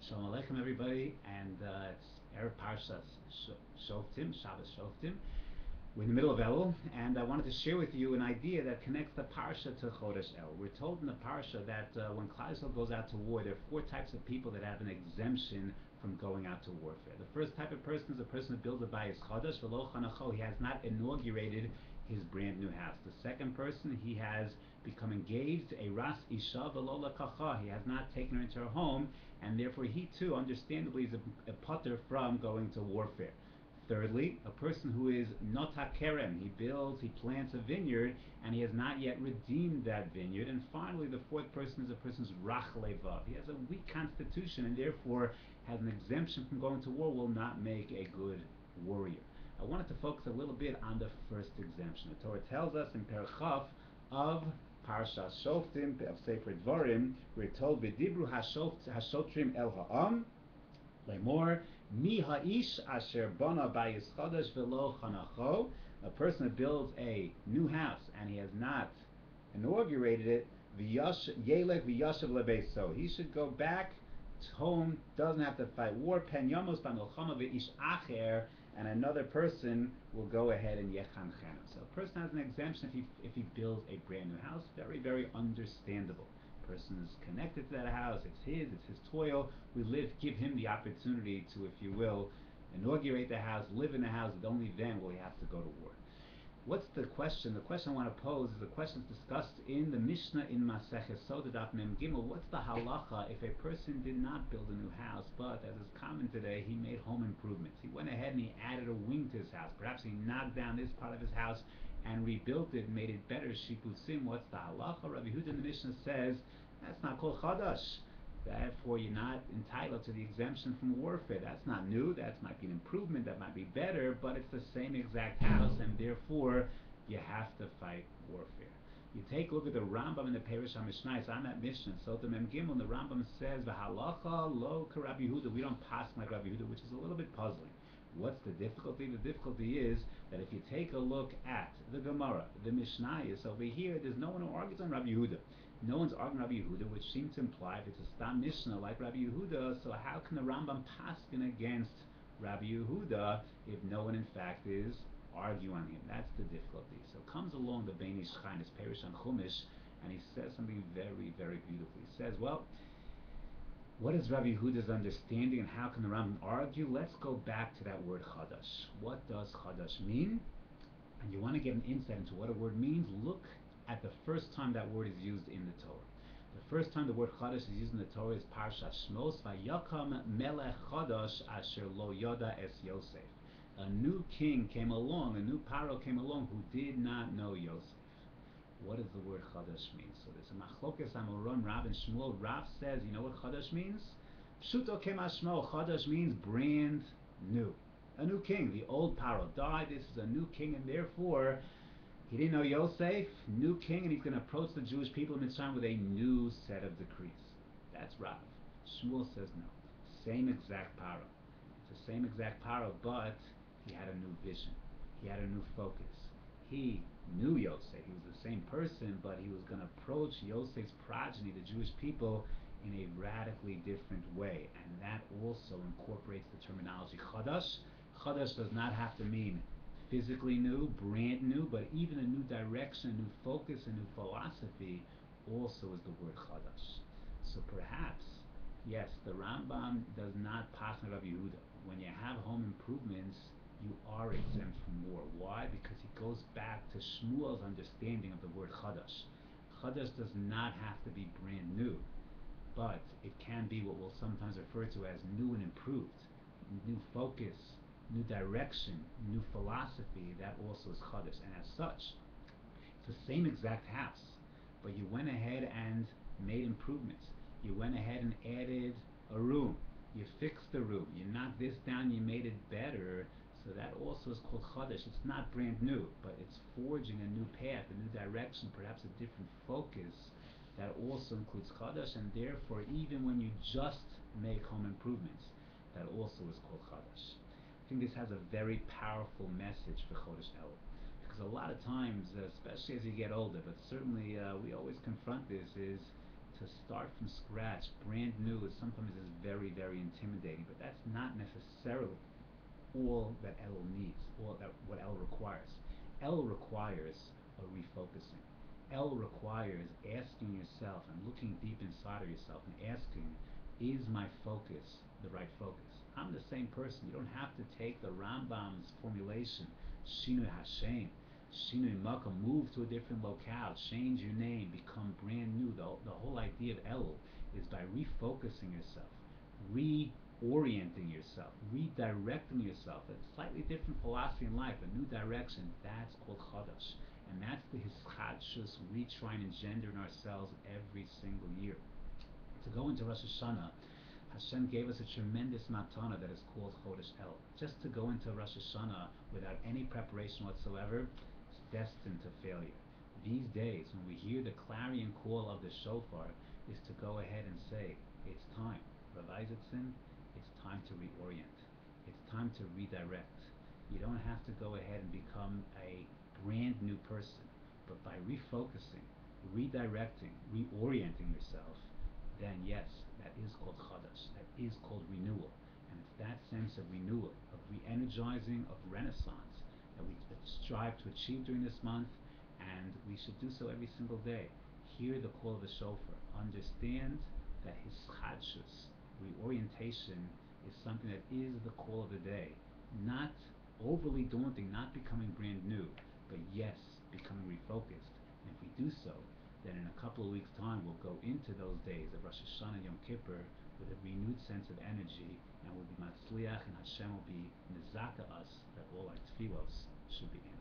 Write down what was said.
Shalom Aleichem, everybody, and it's Erev Parshat Shoftim, Shabbos Shoftim. We're in the middle of Elul, and I wanted to share with you an idea that connects the Parsha to Chodesh Elul. We're told in the Parsha that when Klal Yisrael goes out to war, there are four types of people that have an exemption from going out to warfare. The first type of person is a person who builds a bayis Chodesh, v'lo chanacho. He has not inaugurated his brand new house. The second person, he has become engaged, a ras isha v'lo lakacha. He has not taken her into her home, and therefore he too, understandably, is a potter from going to warfare. Thirdly, a person who is nota kerem, he plants a vineyard, and he has not yet redeemed that vineyard. And finally, the fourth person is a person who's rach levav. He has a weak constitution, and therefore has an exemption from going to war, will not make a good warrior. I wanted to focus a little bit on the first exemption. The Torah tells us in Perek Chaf of Parshat Shoftim of Sefer Dvarim, we're told v'dibru hashotrim el ha'am lemor mi ha'ish asher bana bayis chadash v'lo chanacho. A person that builds a new house and he has not inaugurated it, yelech v'yashav lebeso. He should go back home, doesn't have to fight war. Pen yamos b'milchama v'ish acher, and another person will go ahead and yechanchem. So a person has an exemption if he builds a brand new house. Very, very understandable. Person is connected to that house. It's his toil. Give him the opportunity to, if you will, inaugurate the house, live in the house. And only then will he have to go to war. What's the question? The question I want to pose is the question discussed in the Mishnah in Masechet Sotah Daf Mem Gimel. What's the halacha if a person did not build a new house, but as is common today, he made home improvements? He went ahead and he added a wing to his house. Perhaps he knocked down this part of his house and rebuilt it, made it better. Shiputzim. What's the halacha? Rabbi Yehuda in the Mishnah says that's not called chadash. Therefore, you're not entitled to the exemption from warfare. That's not new. That might be an improvement. That might be better, but it's the same exact house, and therefore, you have to fight warfare. You take a look at the Rambam in the Parish HaMishnah. It's on that Mishnah. So the Mem Gimel, the Rambam says, "V'halacha lo k'Rabbi Yehuda." We don't pass like Rabbi Yehuda, which is a little bit puzzling. What's the difficulty? The difficulty is that if you take a look at the Gemara, the Mishnah is over here, there's no one who argues on Rabbi Yehuda. No one's arguing Rabbi Yehuda, which seems to imply if it's a Stam Mishnah like Rabbi Yehuda, so how can the Rambam paskin against Rabbi Yehuda if no one in fact is arguing on him? That's the difficulty. So comes along the Bein Ish Chai, his Parish on Chumash, and he says something very, very beautiful. He says, well, what is Rabbi Yehuda's understanding and how can the Rambam argue? Let's go back to that word chadash. What does chadash mean? And you want to get an insight into what a word means, look at the first time that word is used in the Torah. The first time the word chadash is used in the Torah is Parshat Shmos, Vayakam melech chadash asher lo yoda es Yosef. A new king came along, a new Paro came along who did not know Yosef. What does the word chadash mean? So there's a machlokes amoron, Rav and Shmuel. Rav says, you know what chadash means? Pshuto kemashmo. Chadash means brand new. A new king. The old Paro died. This is a new king, and therefore he didn't know Yosef. New king, and he's going to approach the Jewish people in Mitzrayim with a new set of decrees. That's Rav. Shmuel says no. Same exact Paro. It's the same exact Paro, but he had a new vision. He had a new focus. He knew Yosef. He was the same person, but he was going to approach Yosef's progeny, the Jewish people, in a radically different way. And that also incorporates the terminology chadash. Chadash does not have to mean physically new, brand new, but even a new direction, a new focus, a new philosophy also is the word chadash. So perhaps, yes, the Rambam does not pass on Rabbi Yehuda. When you have home improvements, you are exempt from war. Why? Because he goes back to Shmuel's understanding of the word chadash. Chadash does not have to be brand new, but it can be what we'll sometimes refer to as new and improved. New focus, new direction, new philosophy, that also is chadash. And as such, it's the same exact house, but you went ahead and made improvements. You went ahead and added a room. You fixed the room. You knocked this down, you made it better. So that also is called chadash. It's not brand new, but it's forging a new path, a new direction, perhaps a different focus. That also includes chadash, and therefore, even when you just make home improvements, that also is called chadash. I think this has a very powerful message for Chodesh Elul, because a lot of times, especially as you get older, but certainly we always confront this, is to start from scratch, brand new, sometimes is very, very intimidating, but that's not necessarily all that El needs, all that what El requires. El requires a refocusing. El requires asking yourself and looking deep inside of yourself and asking, is my focus the right focus? I'm the same person. You don't have to take the Rambam's formulation, Shinui Hashem, Shinui Makkah, move to a different locale, change your name, become brand new. The whole idea of El is by refocusing yourself, reorienting yourself, redirecting yourself. A slightly different philosophy in life, a new direction. That's called Chadash. And that's the Hischadshus we try and engender in ourselves every single year. To go into Rosh Hashanah, Hashem gave us a tremendous matana that is called Chodesh El. Just to go into Rosh Hashanah without any preparation whatsoever is destined to failure. These days, when we hear the clarion call of the shofar, is to go ahead and say, it's time. Rav Isaacson, it's time to reorient. It's time to redirect. You don't have to go ahead and become a brand new person, but by refocusing, redirecting, reorienting yourself, then yes, that is called chadash, that is called renewal. And it's that sense of renewal, of re-energizing, of renaissance that we strive to achieve during this month, and we should do so every single day. Hear the call of the shofar. Understand that his chadshus, reorientation, is something that is the call of the day. Not overly daunting, not becoming brand new, but yes, becoming refocused. And if we do so, then in a couple of weeks' time we'll go into those days of Rosh Hashanah Yom Kippur with a renewed sense of energy, and we'll be matzliach, and Hashem will be mizaka us that all our tefillos should be in.